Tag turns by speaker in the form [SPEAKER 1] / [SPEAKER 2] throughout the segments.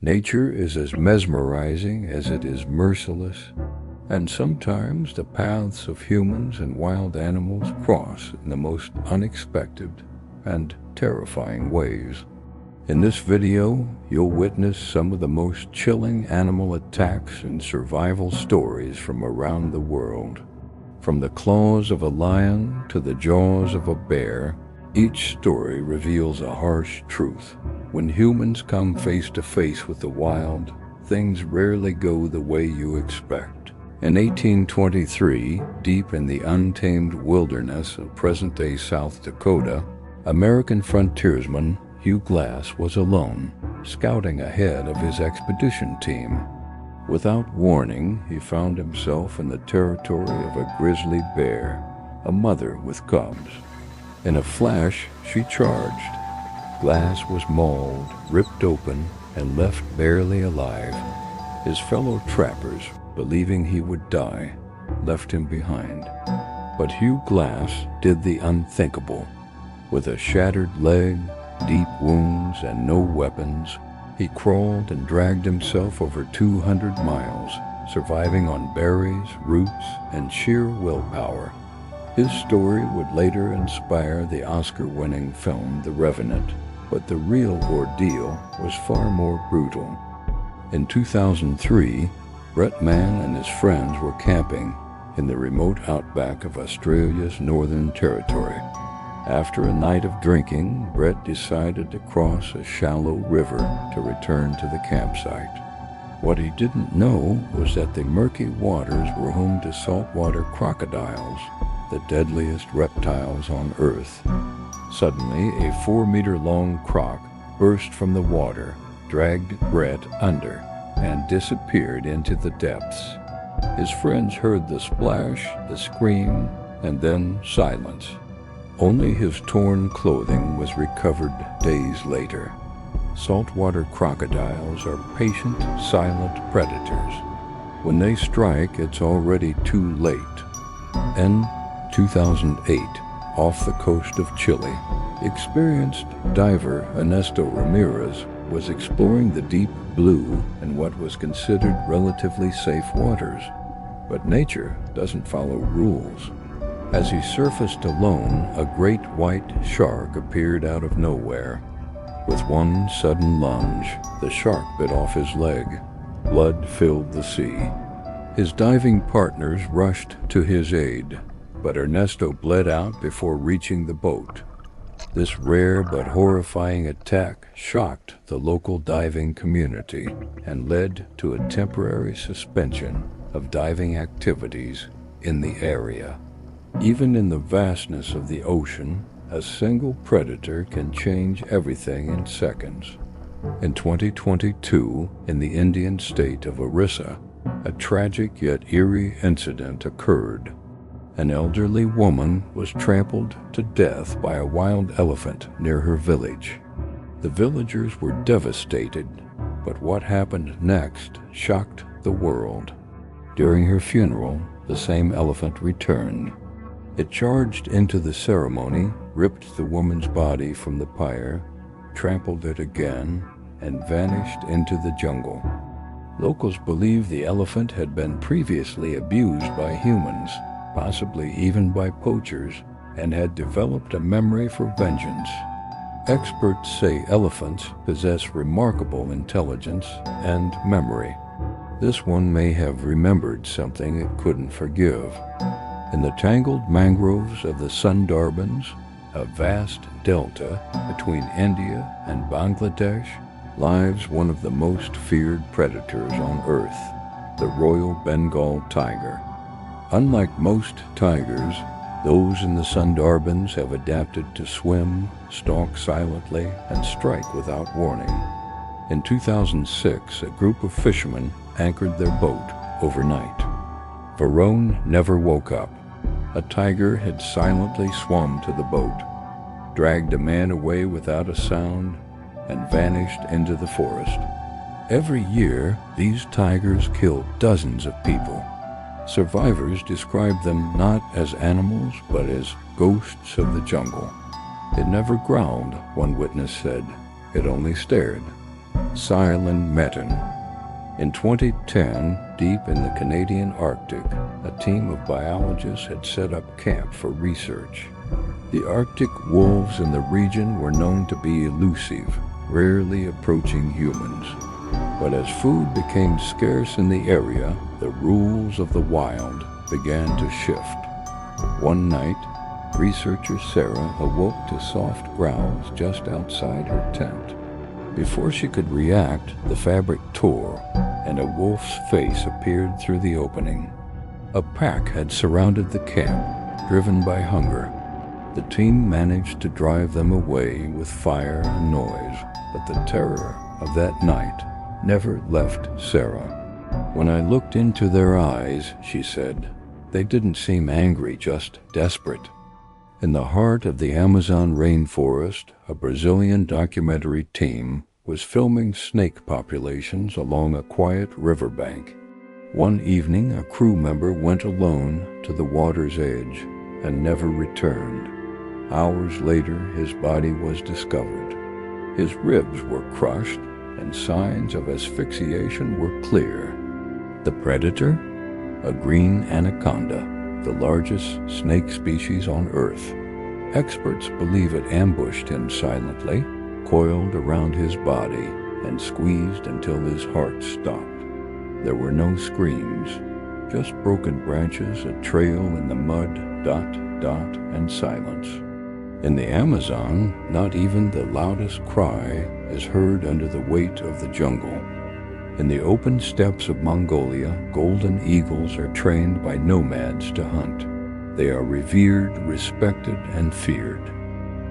[SPEAKER 1] Nature is as mesmerizing as it is merciless, and sometimes the paths of humans and wild animals cross in the most unexpected and terrifying ways. In this video, you'll witness some of the most chilling animal attacks and survival stories from around the world. From the claws of a lion to the jaws of a bear, each story reveals a harsh truth. When humans come face to face with the wild, things rarely go the way you expect. In 1823, deep in the untamed wilderness of present-day South Dakota, American frontiersman Hugh Glass was alone, scouting ahead of his expedition team. Without warning, he found himself in the territory of a grizzly bear, a mother with cubs. In a flash, she charged. Glass was mauled, ripped open, and left barely alive. His fellow trappers, believing he would die, left him behind. But Hugh Glass did the unthinkable. With a shattered leg, deep wounds, and no weapons, he crawled and dragged himself over 200 miles, surviving on berries, roots, and sheer willpower. His story would later inspire the Oscar-winning film The Revenant, but the real ordeal was far more brutal. In 2003, Brett Mann and his friends were camping in the remote outback of Australia's Northern Territory. After a night of drinking, Brett decided to cross a shallow river to return to the campsite. What he didn't know was that the murky waters were home to saltwater crocodiles, the deadliest reptiles on Earth. Suddenly, a 4-meter-long croc burst from the water, dragged Brett under, and disappeared into the depths. His friends heard the splash, the scream, and then silence. Only his torn clothing was recovered days later. Saltwater crocodiles are patient, silent predators. When they strike, it's already too late. In 2008, off the coast of Chile, experienced diver Ernesto Ramirez was exploring the deep blue in what was considered relatively safe waters. But nature doesn't follow rules. As he surfaced alone, a great white shark appeared out of nowhere. With one sudden lunge, the shark bit off his leg. Blood filled the sea. His diving partners rushed to his aid, but Ernesto bled out before reaching the boat. This rare but horrifying attack shocked the local diving community and led to a temporary suspension of diving activities in the area. Even in the vastness of the ocean, a single predator can change everything in seconds. In 2022, in the Indian state of Orissa, a tragic yet eerie incident occurred. An elderly woman was trampled to death by a wild elephant near her village. The villagers were devastated, but what happened next shocked the world. During her funeral, the same elephant returned. It charged into the ceremony, ripped the woman's body from the pyre, trampled it again, and vanished into the jungle. Locals believe the elephant had been previously abused by humans, possibly even by poachers, and had developed a memory for vengeance. Experts say elephants possess remarkable intelligence and memory. This one may have remembered something it couldn't forgive. In the tangled mangroves of the Sundarbans, a vast delta between India and Bangladesh, lives one of the most feared predators on Earth, the Royal Bengal tiger. Unlike most tigers, those in the Sundarbans have adapted to swim, stalk silently, and strike without warning. In 2006, a group of fishermen anchored their boat overnight. Varone never woke up. A tiger had silently swum to the boat, dragged a man away without a sound, and vanished into the forest. Every year, these tigers kill dozens of people. Survivors describe them not as animals, but as ghosts of the jungle. It never growled, one witness said. It only stared. silent metin. In 2010, deep in the Canadian Arctic, a team of biologists had set up camp for research. The Arctic wolves in the region were known to be elusive, rarely approaching humans. But as food became scarce in the area, the rules of the wild began to shift. One night, researcher Sarah awoke to soft growls just outside her tent. Before she could react, the fabric tore, and a wolf's face appeared through the opening. A pack had surrounded the camp, driven by hunger. The team managed to drive them away with fire and noise, but the terror of that night never left Sarah. When I looked into their eyes, she said, they didn't seem angry, just desperate. In the heart of the Amazon rainforest, a Brazilian documentary team was filming snake populations along a quiet riverbank. One evening, a crew member went alone to the water's edge and never returned. Hours later, his body was discovered. His ribs were crushed, and signs of asphyxiation were clear. The predator? A green anaconda, the largest snake species on Earth. Experts believe it ambushed him silently, coiled around his body, and squeezed until his heart stopped. There were no screams, just broken branches, a trail in the mud, dot, dot, and silence. In the Amazon, not even the loudest cry is heard under the weight of the jungle. In the open steppes of Mongolia, golden eagles are trained by nomads to hunt. They are revered, respected, and feared.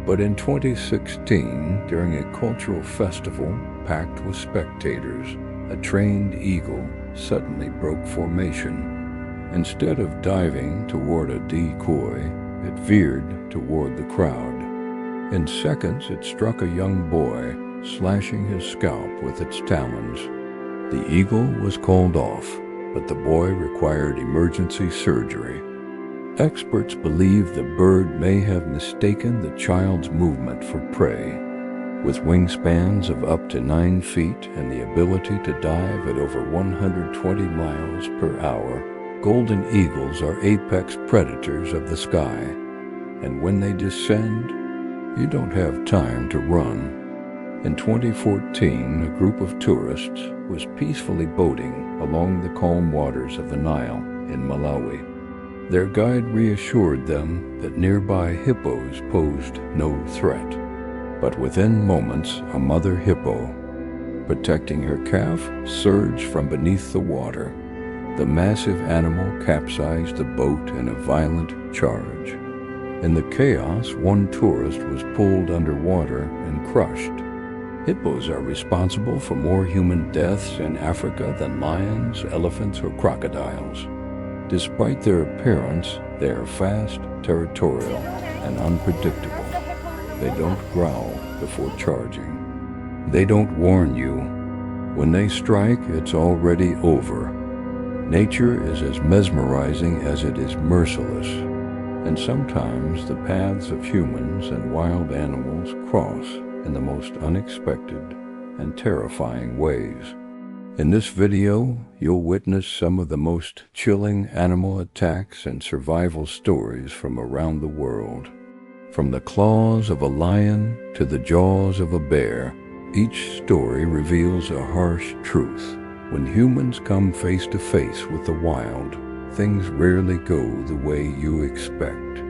[SPEAKER 1] But in 2016, during a cultural festival packed with spectators, a trained eagle suddenly broke formation. Instead of diving toward a decoy, it veered toward the crowd. In seconds, it struck a young boy, slashing his scalp with its talons. The eagle was called off, but the boy required emergency surgery. Experts believe the bird may have mistaken the child's movement for prey. With wingspans of up to 9 feet and the ability to dive at over 120 miles per hour, golden eagles are apex predators of the sky, and when they descend, you don't have time to run. In 2014, a group of tourists was peacefully boating along the calm waters of the Nile in Malawi. Their guide reassured them that nearby hippos posed no threat. But within moments, a mother hippo, protecting her calf, surged from beneath the water. The massive animal capsized the boat in a violent charge. In the chaos, one tourist was pulled underwater and crushed. Hippos are responsible for more human deaths in Africa than lions, elephants, or crocodiles. Despite their appearance, they are fast, territorial, and unpredictable. They don't growl before charging. They don't warn you. When they strike, it's already over. Nature is as mesmerizing as it is merciless, and sometimes the paths of humans and wild animals cross in the most unexpected and terrifying ways. In this video, you'll witness some of the most chilling animal attacks and survival stories from around the world. From the claws of a lion to the jaws of a bear, each story reveals a harsh truth. When humans come face to face with the wild, things rarely go the way you expect.